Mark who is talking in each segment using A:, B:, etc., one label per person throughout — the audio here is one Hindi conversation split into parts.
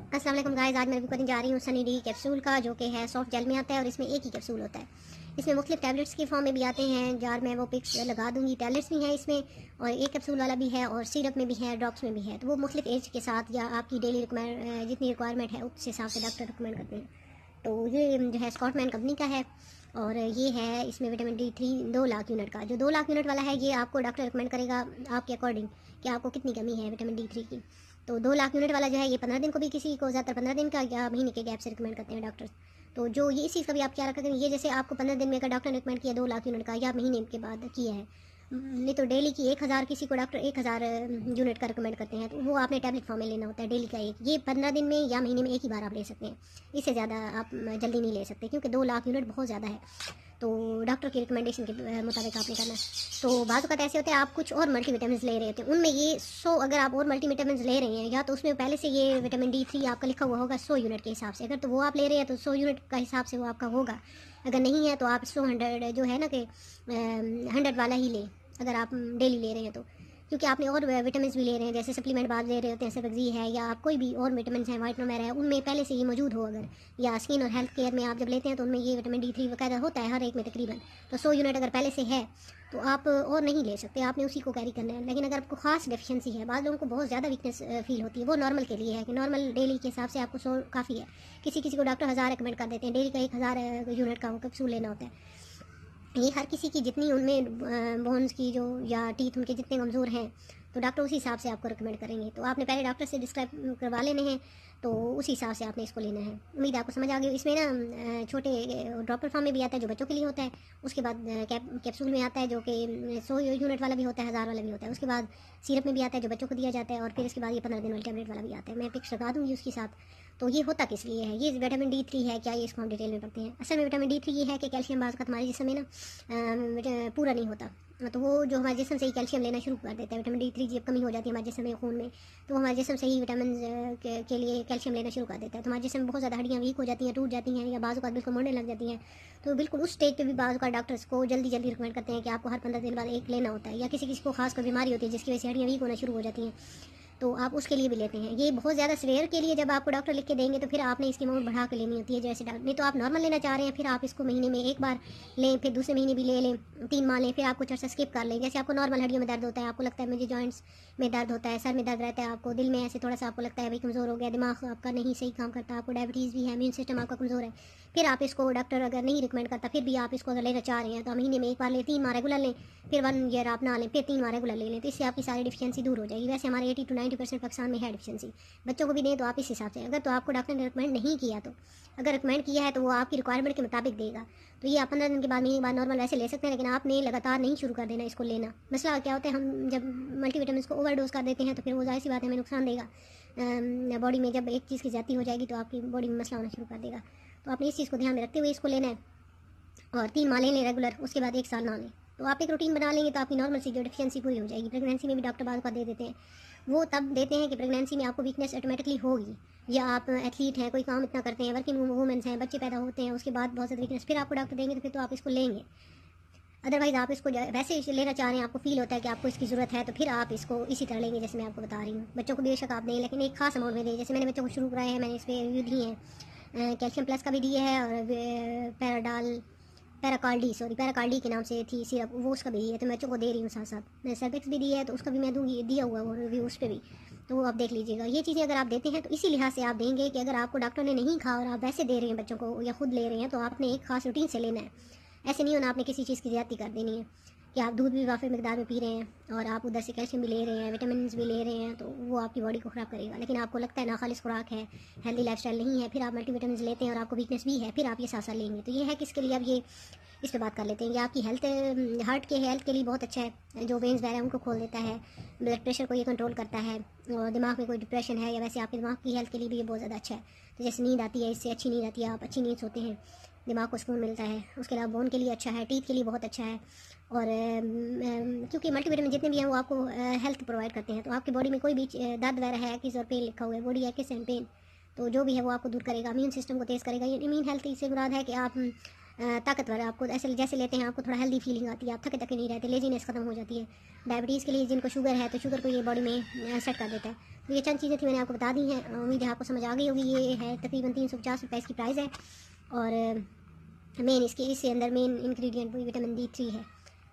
A: अस्सलाम वालेकुम गाइस, आज मैं रिव्यू करने जा रही हूँ सनी डी कैप्सूल का, जो कि है सॉफ्ट जेल में आता है और इसमें एक ही कैप्सूल होता है। इसमें मुख्तलिफ टैबलेट्स की फॉर्म में भी आते हैं, जार में वो पिक्स लगा दूंगी। टैबलेट्स भी हैं इसमें और एक कैप्सूल वाला भी है और सिरप में भी है, ड्रॉप्स में भी है। तो वो मुख्तलिफ एज के साथ या आपकी डेली जितनी रिक्वायरमेंट है उस हिसाब से डॉक्टर रिकमेंड करते हैं। तो ये जो है स्कॉटमैन कंपनी का है और ये है इसमें विटामिन D3 2 लाख यूनिट का। जो 2 लाख यूनिट वाला है ये आपको डॉक्टर रिकमेंड करेगा आपके अकॉर्डिंग कि आपको कितनी कमी है विटामिन D3 की। तो 2 लाख यूनिट वाला जो है ये 15 दिन को भी किसी को ज़्यादातर 15 दिन का या महीने के गैप से रिकमेंड करते हैं डॉक्टर्स। तो जो ये इस चीज़ का भी आप क्या रखेंगे, ये जैसे आपको 15 दिन में अगर डॉक्टर ने रिकमेंड किया 2 लाख यूनिट का या महीने के बाद किया है, नहीं तो डेली की 1000 किसी को डॉक्टर 1000 यूनिट का रिकमेंड करते हैं, तो वो आपने टैबलेट फॉर्म में लेना होता है डेली का एक। ये 15 दिन में या महीने में एक ही बार आप ले सकते हैं, इससे ज़्यादा आप जल्दी नहीं ले सकते क्योंकि 2 लाख यूनिट बहुत ज़्यादा है। तो डॉक्टर की रिकमेंडेशन के मुताबिक आपने करना है। तो बाज़ औक़ात ऐसे होते हैं आप कुछ और मल्टीविटामिन ले रहे होते हैं, उनमें ये 100 अगर आप और मल्टीविटामिन ले रहे हैं या तो उसमें पहले से ये विटामिन D3 आपका लिखा हुआ होगा 100 यूनिट के हिसाब से, अगर तो वो आप ले रहे हैं तो 100 यूनिट का हिसाब से वो आपका होगा। अगर नहीं है तो आप 100 जो है ना कि 100 वाला ही लें अगर आप डेली ले रहे हैं तो, क्योंकि आपने और विटामिन भी ले रहे हैं, जैसे सप्लीमेंट बाद ले रहे होते हैं, सबजी है या आप कोई भी और विटामिन है, वाइटनोमेर है, उनमें पहले से ये मौजूद हो अगर, या स्किन और हेल्थ केयर में आप जब लेते हैं तो उनमें ये विटामिन D3 वगैरह होता है हर एक में तकरीबन। तो 100 यूनिट अगर पहले से है तो आप और नहीं ले सकते, आपने उसी को कैरी करना है। लेकिन अगर आपको खास डेफिशिएंसी है, बाद लोगों को बहुत ज़्यादा वीकनेस फील होती है, वो नॉर्मल के लिए है कि नॉर्मल डेली के हिसाब से आपको 100 काफ़ी है। किसी किसी को डॉक्टर 1000 रिकमेंड कर देते हैं, डेली का 1000 यूनिट का वो कैप्सूल लेना होता है। ये हर किसी की जितनी उनमें बोन्स की जो या टीथ उनके जितने कमज़ोर हैं तो डॉक्टर उसी हिसाब से आपको रिकमेंड करेंगे। तो आपने पहले डॉक्टर से डिस्क्राइब करवा लेने हैं, तो उसी हिसाब से आपने इसको लेना है। उम्मीद है आपको समझ आ गई। इसमें ना छोटे ड्रॉपर फॉर्म में भी आता है जो बच्चों के लिए होता है, उसके बाद कैप्सूल में आता है जो कि 100 यूनिट वाला भी होता है, 1000 वाला भी होता है, उसके बाद सिरप में भी आता है जो बच्चों को दिया जाता है, और फिर इसके बाद ये 15 दिन वाली टैबलेट वाला भी आता है। मैं पिक्स लगा दूँगी उसके साथ। तो ये होता किस लिए है, ये विटामिन D3 है क्या, ये इसको हम डिटेल में पढ़ते हैं। असल में विटामिन D3 ये है कि कैल्शियम बाज़ का हमारे जिस्म में ना पूरा नहीं होता, तो वो जो हमारे जिस्म से ही कैल्शियम लेना शुरू कर देता है। विटामिन D3 जब कमी हो जाती है हमारे जिस्म में, खून में, तो हमारे जिस्म से ही विटामिन के लिए कैल्शियम लेना शुरू कर देता है। तो हमारे जिस्म में बहुत ज़्यादा हड्डियाँ वीक हो जाती हैं, टूट जाती हैं, या बाज़ औक़ात बिल्कुल मुड़ने लग जाती हैं। तो बिल्कुल उस स्टेज पे भी बाज़ औक़ात डॉक्टर्स को जल्दी रिकमेंड करते हैं कि आपको हर 15 दिन बाद एक लेना होता है, या किसी किसी को खास कोई बीमारी होती है जिसकी वजह से हड्डियाँ वीक होना शुरू हो जाती हैं, तो आप उसके लिए भी लेते हैं। ये बहुत ज़्यादा सीवियर के लिए जब आपको डॉक्टर लिख के देंगे तो फिर आपने इसकी अमाउंट बढ़ा के लेनी होती है, जैसे नहीं तो आप नॉर्मल लेना चाह रहे हैं, फिर आप इसको महीने में एक बार लें, फिर दूसरे महीने भी ले लें, 3 माह लें, फिर आप कुछ अर्सा स्किप कर लें। जैसे आपको नॉर्मल हड्डियों में दर्द होता है, आपको लगता है मुझे जॉइंट्स में दर्द होता है, सर में दर्द रहता है, आपको दिल में ऐसे थोड़ा सा आपको लगता है भाई कमज़ोर हो गया, दिमाग आपका नहीं सही काम करता, आपको डायबिटीज़ भी है, इम्यून सिस्टम आपका कमज़ोर है, फिर आप इसको डॉक्टर अगर नहीं रिकमेंड करता फिर भी आप इसको अगर लेना चाह रहे हैं तो महीने में एक बार लें, 3 माह रेगुलर लें, फिर 1 ईयर आप ना लें, फिर 3 माह रेगुलर ले लें, तो इससे आपकी सारी डिफिशियंसी दूर हो जाएगी। वैसे हमारे 80 to 90% पाकिस्तान में है डिफिशियंसी, बच्चों को भी दें तो आप इस हिसाब से। अगर तो आपको डॉक्टर ने रिकमेंड नहीं किया, तो अगर रिकमेंड किया है तो वो आपकी रिक्वायरमेंट के मुताबिक देगा, तो ये आप 15 दिन के बाद महीने के बाद नॉर्मल वैसे ले सकते हैं, लेकिन आपने लगातार नहीं शुरू कर देना इसको लेना। मसला क्या होता है, हम जब मल्टीविटामिन को ओवरडोज कर देते हैं तो फिर वो जाहिर सी बात है हमें नुकसान देगा बॉडी में। जब एक चीज़ की ज़्यादा हो जाएगी तो आपकी बॉडी में मसला होना शुरू कर देगा। तो आपने इस चीज़ को ध्यान में रखते हुए इसको लेना है, और 3 माह लें रेगुलर, उसके बाद 1 साल ना लें। तो आप एक रूटीन बना लेंगे तो आपकी नॉर्मल सी जो डिफिशियंसी पूरी हो जाएगी। प्रेगनेंसी में भी डॉक्टर बाज़ का दे देते हैं, वो तब देते हैं कि प्रेगनेंसी में आपको वीकनेस ऑटोमेटिकली होगी, या आप एथलीट हैं, कोई काम इतना करते हैं, वर्किंग वूमेंस हैं, बच्चे पैदा होते हैं, उसके बाद बहुत ज़्यादा वीकनेस, फिर आपको डॉक्टर देंगे तो फिर तो आप इसको लेंगे। अदरवाइज़ आप इसको वैसे लेना चाह रहे हैं, आपको फील होता है कि आपको इसकी ज़रूरत है, तो फिर आप इसको इसी तरह लेंगे जैसे मैं आपको बता रही हूँ। बच्चों को बेशक आप दें, लेकिन एक खास अमाउंट में दें। जैसे मैंने बच्चों को शुरू कराया है, मैंने इस पर रिव्यू दी है, कैल्शियम प्लस का भी दिया है, और पैराकार्डी के नाम से थी सिरप, वो उसका भी दिया है, तो मैं बच्चों को दे रही हूँ साथ साथ। मैंने सर्विक्स भी दिया है तो उसका भी मैं दूँगी, दिया हुआ वो रिव्यू उस पर भी, तो वो आप देख लीजिएगा। ये चीज़ें अगर आप देते हैं तो इसी लिहाज से आप देंगे कि अगर आपको डॉक्टर ने नहीं कहा और आप वैसे दे रहे हैं बच्चों को या खुद ले रहे हैं, तो आपने एक खास रूटीन से लेना है। ऐसे नहीं होना आपने किसी चीज़ की ज़्यादती कर देनी है कि आप दूध भी काफ़ी मकदार में पी रहे हैं और आप उधर से कैल्शियम भी ले रहे हैं, विटामिन भी ले रहे हैं, तो वो आपकी बॉडी को ख़राब करेगा। लेकिन आपको लगता है ना खालिस खुराक है, हेल्दी लाइफस्टाइल नहीं है, फिर आप मल्टीविटामिन लेते हैं और आपको वीकनेस भी है, फिर आप ये साथ साथ लेंगे। तो ये है किसके लिए, अब ये इस पर बात कर लेते हैं। ये आपकी हेल्थ, हार्ट के हेल्थ के लिए बहुत अच्छा है, जो वेन्स वगैरह है उनको खोल देता है, ब्लड प्रेशर को ये कंट्रोल करता है, और दिमाग में कोई डिप्रेशन है या वैसे आपके दिमाग की हेल्थ के लिए भी ये बहुत ज़्यादा अच्छा है। तो जैसे नींद आती है, इससे अच्छी नींद आती है, आप अच्छी नींद सोते हैं, दिमाग को सुकून मिलता है। उसके अलावा बोन के लिए अच्छा है, टीथ के लिए बहुत अच्छा है, और क्योंकि मल्टीविटामिन जितने भी हैं वो आपको हेल्थ प्रोवाइड करते हैं। तो आपकी बॉडी में कोई भी दर्द वगैरह है, किस और पेन लिखा हुआ है, बॉडी एक्स एंड पेन, तो जो भी है वो आपको दूर करेगा, इम्यून सिस्टम को तेज़ करेगा। ये इम्यून हेल्थ इससे मुराद है कि आप ताकतवर, आपको ऐसे जैसे लेते हैं आपको थोड़ा हेल्दी फीलिंग आती है, आप थके थके नहीं रहते, लेजीनेस खत्म हो जाती है। डायबिटीज़ के लिए जिनको शुगर है तो शुगर को ये बॉडी में सेट कर देता है। तो ये चंद चीज़ें थी, मैंने आपको बता दी हैं, उम्मीद है आपको समझ आ गई होगी। ये है तकरीबन 350 रुपये इसकी प्राइस है, और मेन इसके अंदर मेन इंग्रेडिएंट वही विटामिन D3 है,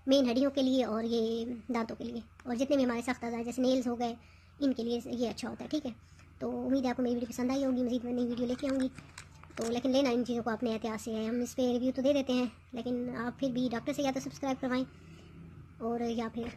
A: मेन हड्डियों के लिए और ये दांतों के लिए, और जितने भी हमारे सख्त अज़ा जैसे नेल्स हो गए इनके लिए ये अच्छा होता है। ठीक है, तो उम्मीद है आपको मेरी वीडियो पसंद आई होगी। मज़ीद मैं नई वीडियो लेके आऊँगी, तो लेकिन लेना इन चीज़ों को अपने एहतियात से है। हम इस पर रिव्यू तो दे देते हैं, लेकिन आप फिर भी डॉक्टर से या तो सब्सक्राइब करवाएं और या फिर